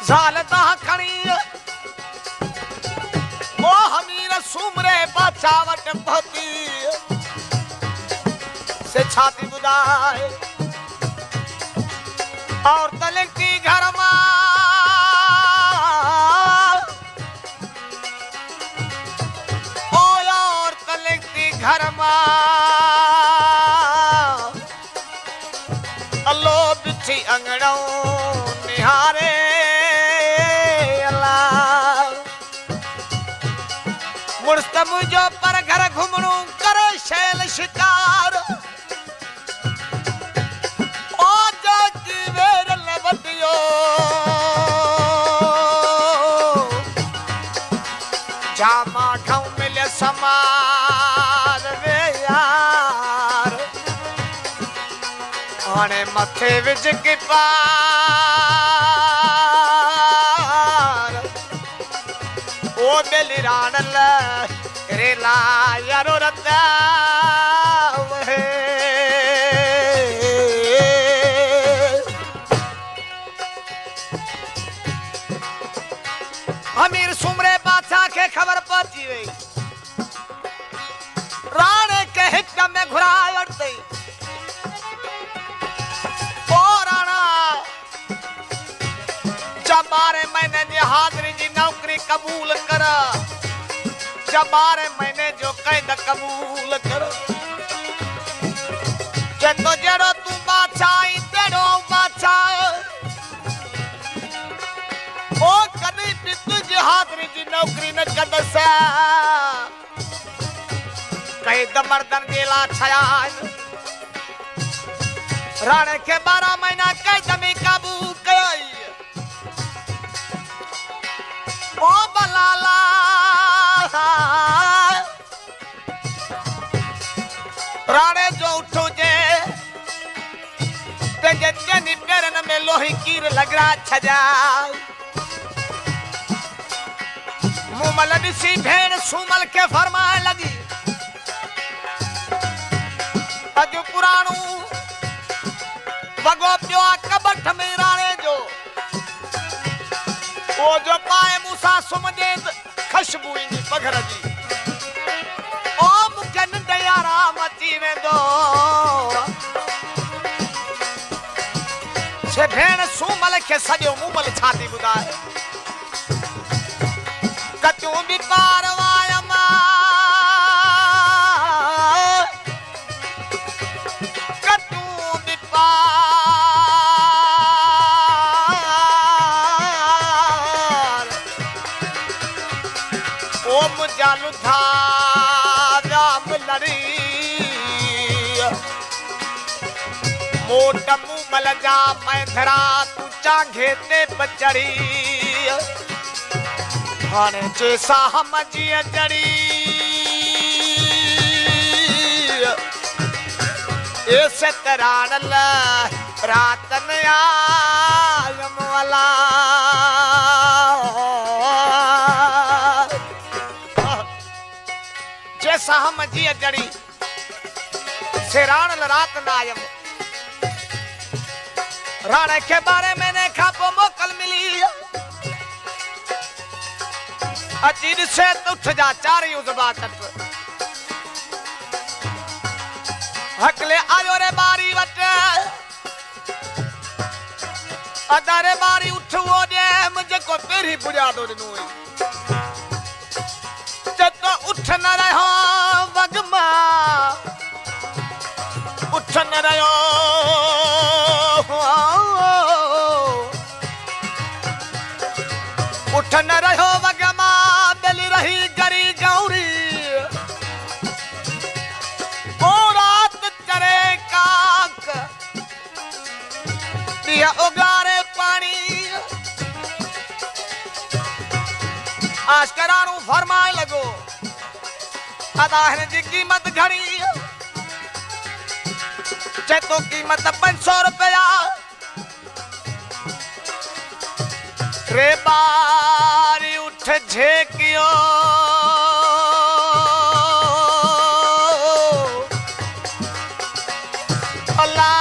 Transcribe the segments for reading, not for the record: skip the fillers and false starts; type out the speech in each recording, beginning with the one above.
सालता खणी ओ हमीर सुमरे बचावट पहुती से छाती बुदाए और तलकती घर मा और तलकती घर मा अल्लो बिछी अंगड़ों निहारे मुर्स्तम जो पर घर घुमणू करे शैल शिकार ओ जो की वेर लबतियो जामा खाऊ मिले समान वे यार आने मथे विच की पार ओ बेली रानल रेला यारो रत्ता वहे अमीर सुमरे बादशाह के खबर पहुंची गई राणे के हित में घुरा लड़ते ओ राणा जब 12 महीने की हाजिरी की नौकरी कबूल करा जब 12 महीने जो कैद कबूल करो जतो जड़ो तू बादशाह तेरो बादशाह ओ कदी भी तुझे हाजिरी की नौकरी न कदसा कैद मर्दन गेला छया राणे के 12 महीना कैद में काबू कई ओ बलाला राणे जो उठो जे ते जनी पेरन में लोही कीर लगरा छजा मुमल दिसी भेड़ सुमल के फरमाए लगी अजो पुराणू वगो प्यो कबठ में राणे जो वो जो पाए मूसा सुमदे खुशबू इंदी पघर जी ओ मुखे नंढ यारा मची वेंदो से भेण सुमल के सॼो मुमल छाती ॿुधाए कचूं बि पारवायम कचूं बि पार ओ मुंहिंजा लुथा राम लड़ी मोट मुमल जा मैंधरा तू चांघे ते बचड़ी हाणे जैसा हम जिया जड़ी ऐसे तरानल रातन आयम वाला जैसा हम जिया जड़ी सिरानल रात नायम राणे के बारे में ने खापो मोकल मिली अजीर से उठ जा चारी उजबा तट हकले आयो रे बारी वट अदारे बारी उठवो दे मुझे को तेरी बुझा दो दिनो जतो उठ न रहो वगमा उठ न रहो उठ न रहो वगमा दिल रही गरी गौरी ओ रात चरे काक दिया उगारे पानी आशकरारू फरमाए लगो अदाहन जी कीमत घड़ी चेतो कीमत 500 रुपया रे बारी उठ झेकियो अल्लाह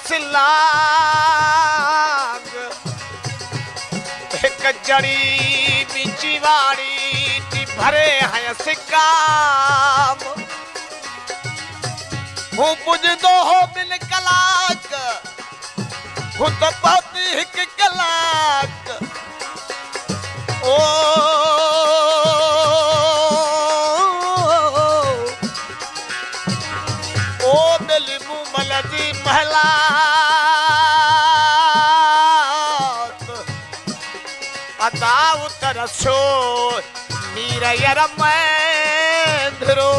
सिलाग एक जड़ी बिची वाड़ी ती भरे हैं सिकाम हूँ पुज दो हो बिन कलाक हूँ तो पाती हिक कलाक ओ दिल मूमल जी महलात अता उतरसो नीर यर मैंधरो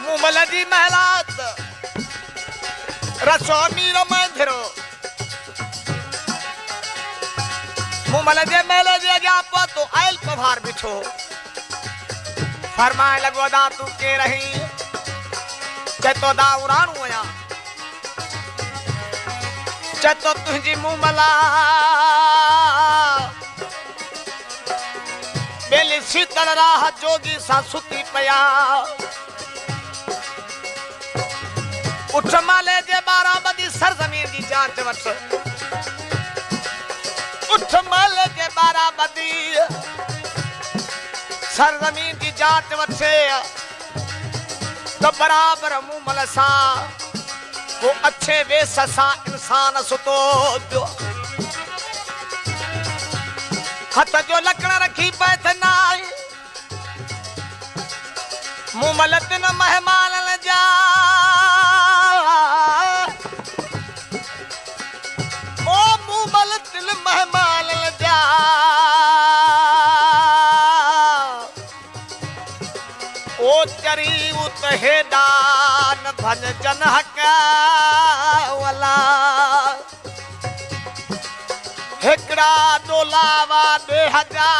मूमल जी महलात रसो नीर मैंधरो मूमल जे मेले जे अॻियां पहुतो आयल पभार बिठो फरमाए लगो दा तू के रही चतो दा उराणू आया चतो तुझी मूमला बेली शीतल राह जोगी सा सुती पया उठ माले जे 12 बदी सरजमीन जी जांच वठ उठ माले जे 12 बदी सरजमीन की जांच वठे तो बराबर मूमल सा वो अच्छे वेस सा इंसान सुतो जो हथ जो लकड़ रखी पैथ नाई मूमल तिन मेहमान जा ओ मूमल तिन मेहमान जा ओ चरी उत हेदान भन जन हकावला हिकड़ा डोलावा दे हजा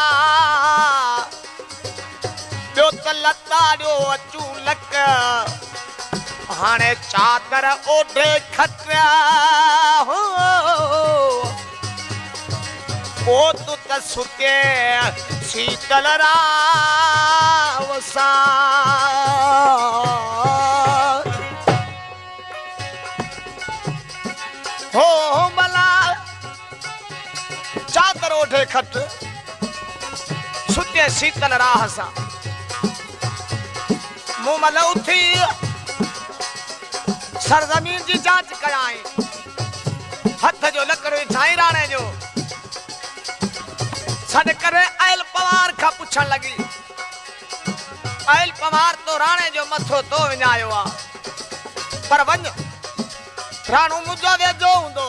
ॿियो त लताड़ियो अचूं लक हाणे चादर ओढे खटिया हो ओ तू त सुते शीतल राव सा हो मला चादर ओढे खट सुते शीतल राह सा मूमल उथी सरजमीन जी जांच कयाई हथ जो लकड़ो छाई राणे जो सॾ करे आयल पवार खां पुछण लगी आयल पवार तो राणे जो मथो तो विञायो आ पर वञ राणो मुंहिंजो वेझो हूंदो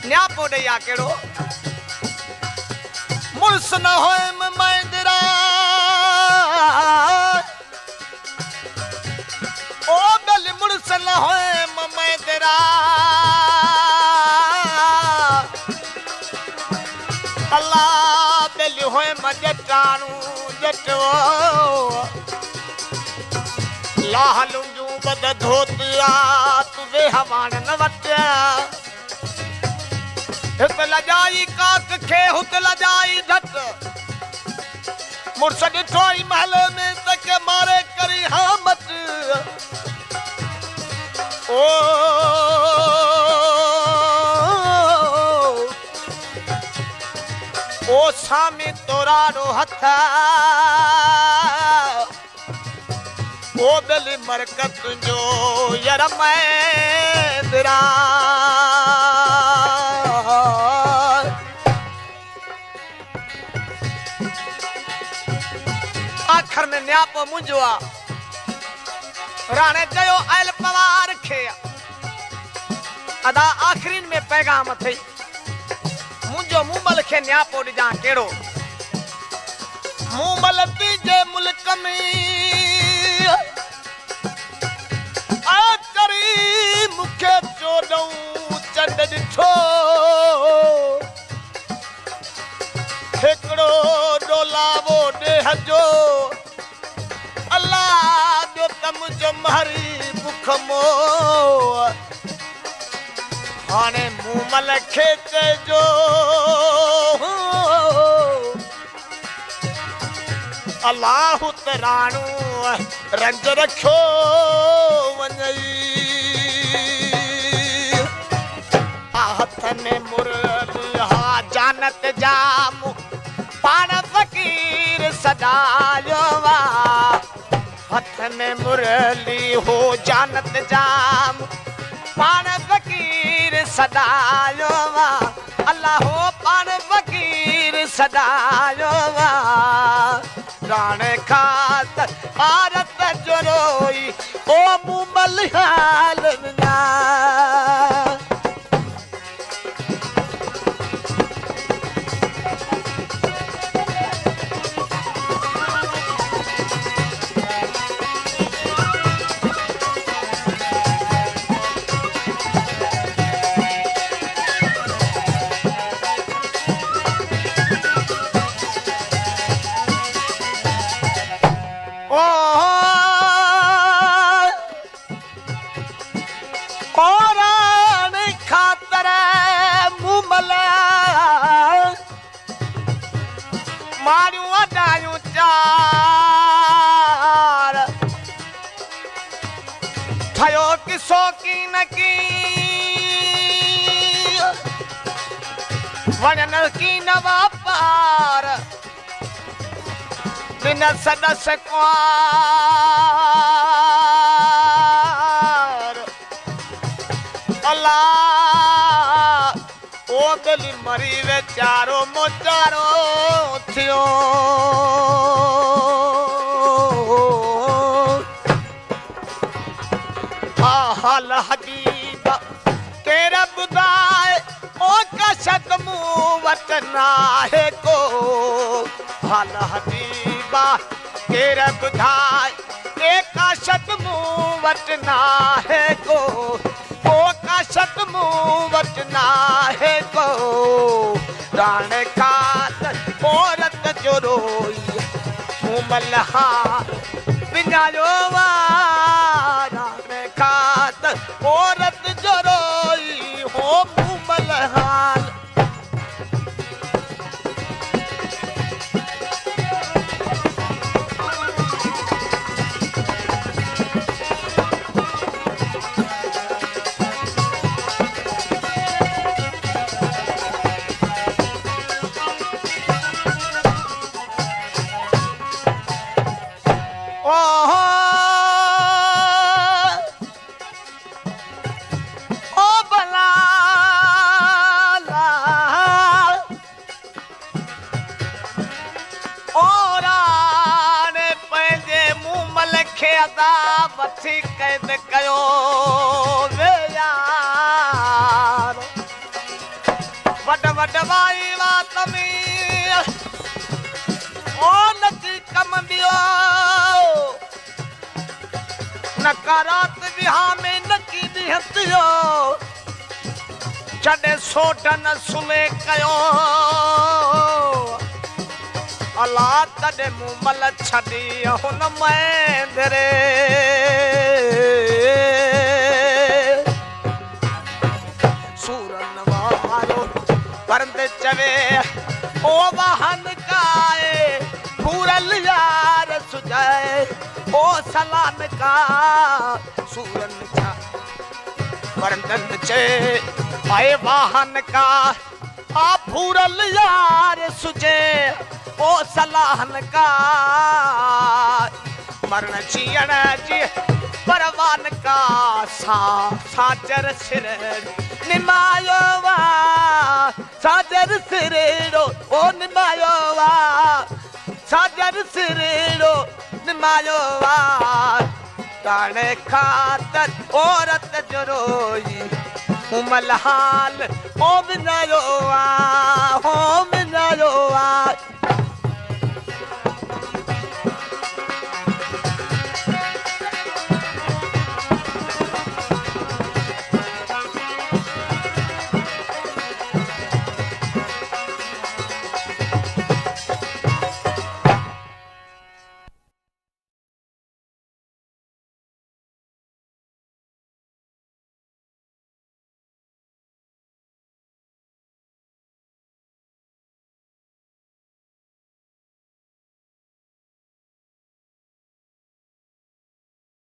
न्यापो ॾेई आ कहिड़ो मुड़ुस न होयम मैंदरा ओ बेल मुड़ुस न होयम मैंदरा अल्लाह बेल होयम जटाणू जटो लाह लुंजू बद धोतिया तुझे हवान न वटिया हित लजाई काक खे हुत लजाई ढट मुर्स ॾिठो ई महल में तक मारे करी हामत ओ ओ सामी तोरारो हथ ओ बेली मरकत जो यर मैंदरा आखिर में न्यापो मुंहिंजो आ राणे चयो आयल पवार खे अदा आखिरीन में पैगाम थई मुंहिंजो मूमल खे न्यापो ॾिजां कहिड़ो मूमल तीजे मुल्क में आचरी मूंखे चोॾहं चंड ॾिठो हिकिड़ो डोलावो ॾेह जो अल्लाह ॿियो त मुंहिंजो महरी बुख मो हाणे मूमल खे चइजो अल्लाह तराणू रंज रखो वञई हथ में मुरली हा जानत जाम पाण फ़कीर सदायो वा हथ में मुरली हो जानत जाम पाण फ़कीर सदायो वा अल्लाह हो पाण फ़कीर सदायो वा राणे खात आरत जोरोई ओ मुमल हाल ना वणन की नवा पार दिन सदस क्वार अल्लाह ओ गली मरी वे चारो मोचारो थियो हाल हबीब तेरा बुदाए ओ कशत मुँह वतना है को हाल हबीबा तेरा बुधाए एक कशत मुँह वतना है को ओ कशत मुँह वतना है को राणे खात औरत जो रोई मुमलहा बिनायो वा राणे खात औरत जो रोई हो मुमलहाल बथी कैद कयो वे यार वड वड वाई वात में ओ नकी कम दियो नकारात विहा में नकी दिहतियो छड़े सोटन सुमे कयो अल्लाह तॾे मुमल छॾी हुन महेंद्रे सूरन वारो परंदे चवे ओ वाहन काए पूरल यार सुजाए ओ सलान का सूरन छा परंदन चे आए वाहन का आ पूरल यार सुजे ओ सलाहन का मरण जीण जी परवान का साजर सिर निमायो वा साजर सिरेड़ो ओ निमायो वा साजर सिरेड़ो निमायो वा ताने खातर औरत जो रोई उमल हाल ओ बिनायो वा